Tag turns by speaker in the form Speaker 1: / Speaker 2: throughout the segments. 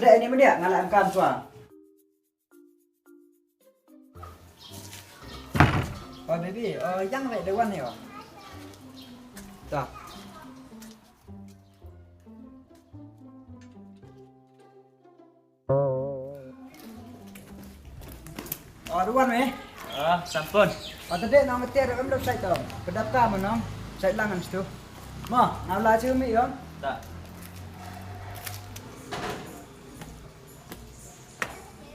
Speaker 1: dek ini dia ngalah tua. Oh baby, yang lại dewan ya. Tak. Dewan me.
Speaker 2: Sampun.
Speaker 1: Tadi nama tiada em dah saya tahu. Kedapka mana? Saya langan situ. Ma, nama lah mi ya?
Speaker 2: Tak.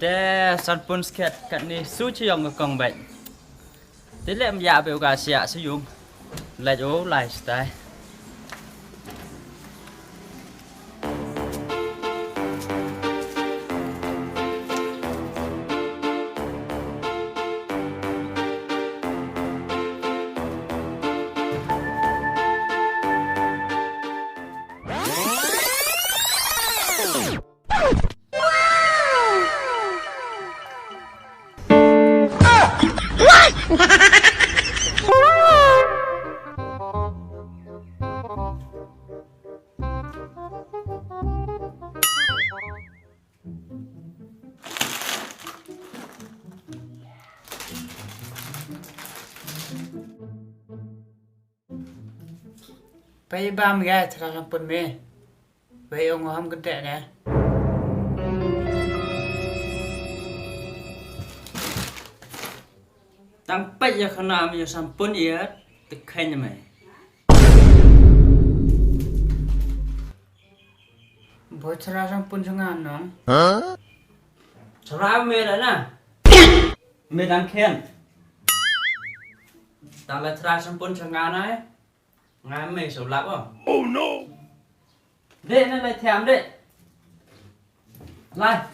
Speaker 2: Để sampun sket kat ni su chi yong ngkong bai. Thế lẽ em dạ biểu cả sẽ sử dụng lại chỗ lifestyle. Bây ba mươi gai thật là phần mê. Vậy ông không cần tệ nè. Tăng bây giờ khả năng mình sampun ya tức khen nhà mày. Bố chả sampun sang ăn nó. Chả mê đấy nè. Mê đang khen. Tăng là chả sampun sang ăn ấy. Ngay mày sầu lắm à? Oh no! Đệ nó lại thèm đệ. Lại.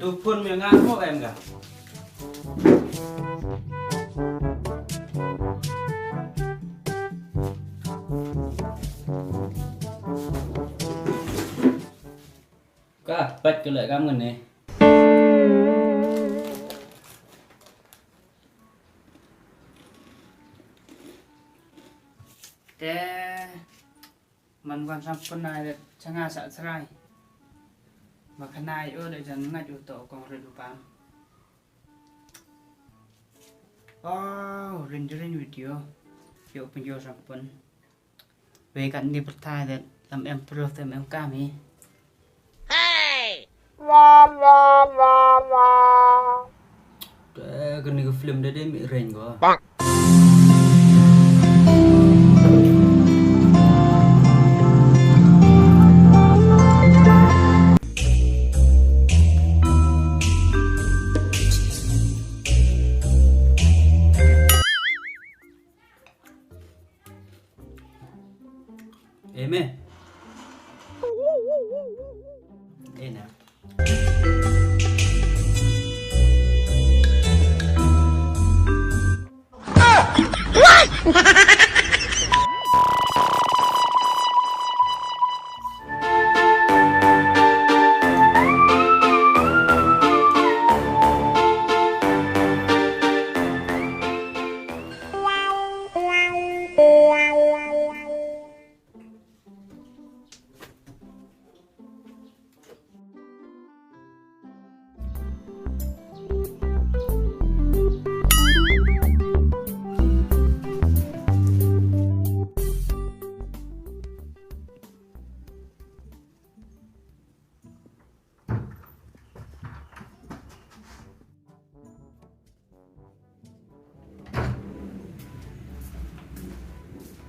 Speaker 2: Tôi phun miệng ăn hộ em cả. Cả bạch cái lợi cam ngần này. Thế mình quan sát phần này là chẳng ai sợ sai mà khả này ở đây chẳng ngay chủ tổ còn rồi đủ bán rendering video yuk penjual sampun về cạnh đi bật thai để làm em pro thêm em cam ấy cái này cái film đấy bị rèn quá. Em ơi. Đây nè.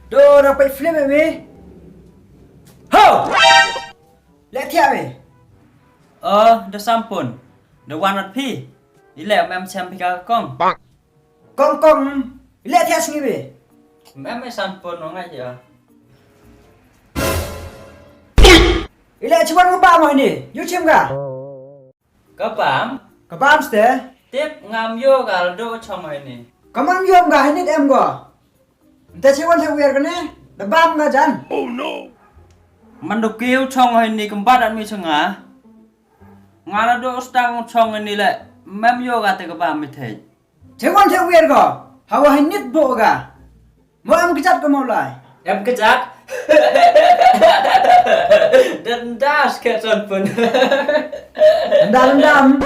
Speaker 1: Đồ dapat film ini. Ho! Lihat dia ni.
Speaker 2: Dah sampun. Dah wanat pi. Ile em xem pika kong.
Speaker 1: Kong. Lihat dia sini be.
Speaker 2: Em sampun nó ngay chưa?
Speaker 1: Ile cuma ngebam ini. You cim ga?
Speaker 2: Kebam.
Speaker 1: Kebam ste.
Speaker 2: Tiếp ngam vô cả đô trong này nè.
Speaker 1: Kamu yom ga ini em go. Entah siapa yang wear kene. Debam ga jan.
Speaker 2: Oh no. Man do kêu trong này nè kempat ăn mi sengah. Ngana do stang trong này lại. Mem vô cả tới kebam mi thế.
Speaker 1: Siapa yang wear go? Hawa hinit bo ga. Mau em kejat ke mau lai.
Speaker 2: Em kejat. Dendas ke sampun.
Speaker 1: Rendam.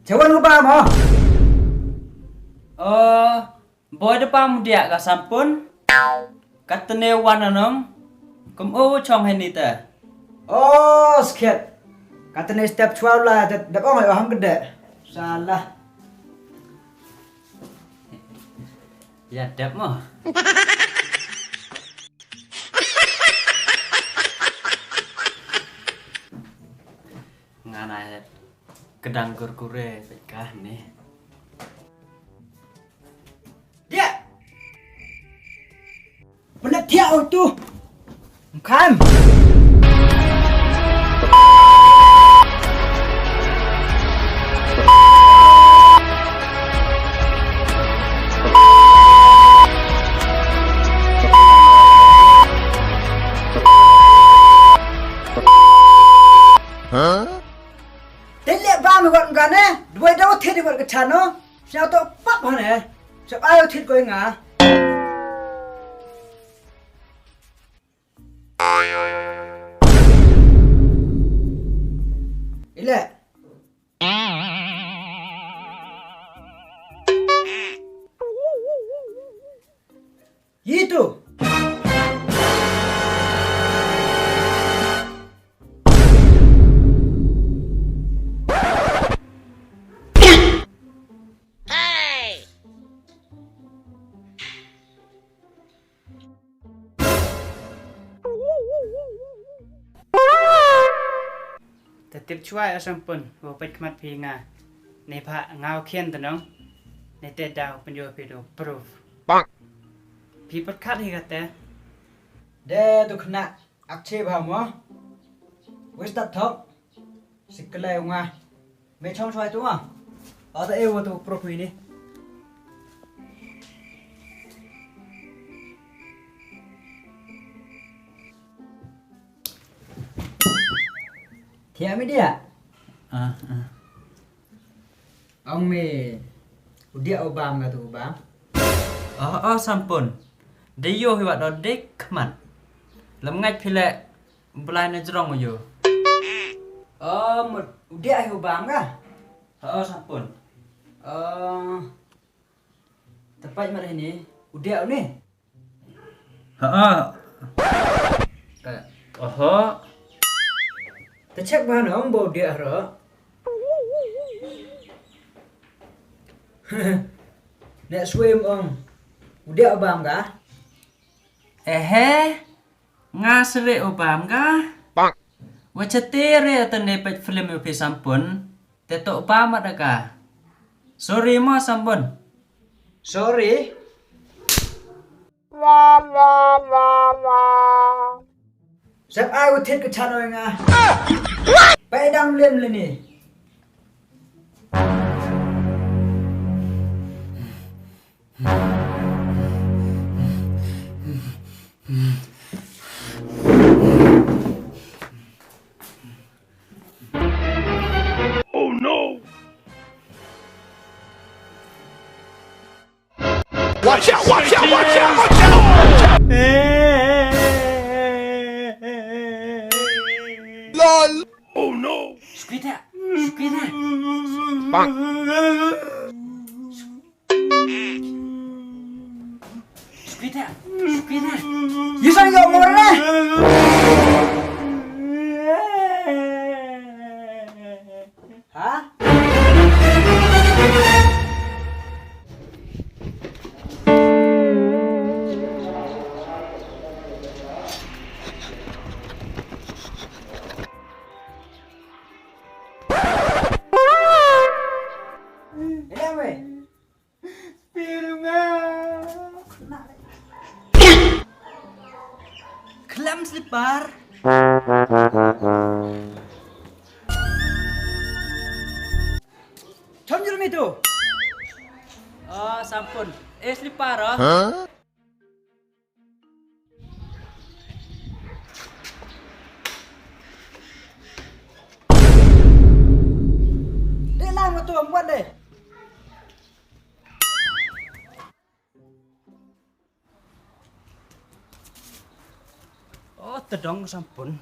Speaker 1: Cawan ko ba mo?
Speaker 2: Oh, boy depan dia ka sampun. Katene wananom. Kum chong henita.
Speaker 1: Oh, sket. Kata ni step 12 lah, dak ong ayam gede. Salah.
Speaker 2: Ya dap mo. Ngana kedang kurkure bekah nih.
Speaker 1: Dia. Mana dia tu? Bukan. Kan eh, dua dah otit di bawah kecano, siapa tu apa mana? Siapa ayo otit kau ingat? Ile. Itu.
Speaker 3: Tetip cuai asampun, wapit kemat pinga. Nepa ngau kian tenong. Nete dau penjual pido proof.
Speaker 4: Bang.
Speaker 3: People cut higate.
Speaker 1: Deh tu kena aktif hama. Wes tak thok. Siklai unga. Mechong cuai tu ah. Ada ewo tu proof ini. Thiam dia. Ông mày dia obam ga tu bang.
Speaker 2: Sampun. Deyo hiwat do dek kemat. Lam ngai phile belai na jrong yo.
Speaker 1: Dia obam ga.
Speaker 2: Sampun.
Speaker 1: Tepat mana ini? Udah ni. Tercek mana om bau dia ro. Nek swim om. Udah obam ga?
Speaker 2: Ngasre obam ga?
Speaker 4: Bang.
Speaker 2: Wachatere tane pet film yo pi sampun. Tetok obam ada ka? Sorry mo sampun.
Speaker 1: Sorry. Sep ai utit ke channel nga. Pai dang lem le ni.
Speaker 4: Oh no! Watch out! Watch out! Watch out! Watch out! LOL! Oh no!
Speaker 2: Squida.
Speaker 4: Bang.
Speaker 2: Squida.
Speaker 1: Yusang yo mo na. Ha?
Speaker 2: Kelam slipper.
Speaker 1: Chonjur itu.
Speaker 2: Sampun. Slipper
Speaker 4: Huh?
Speaker 1: Dia lang tu om buat deh.
Speaker 3: Oh, tedong sampun.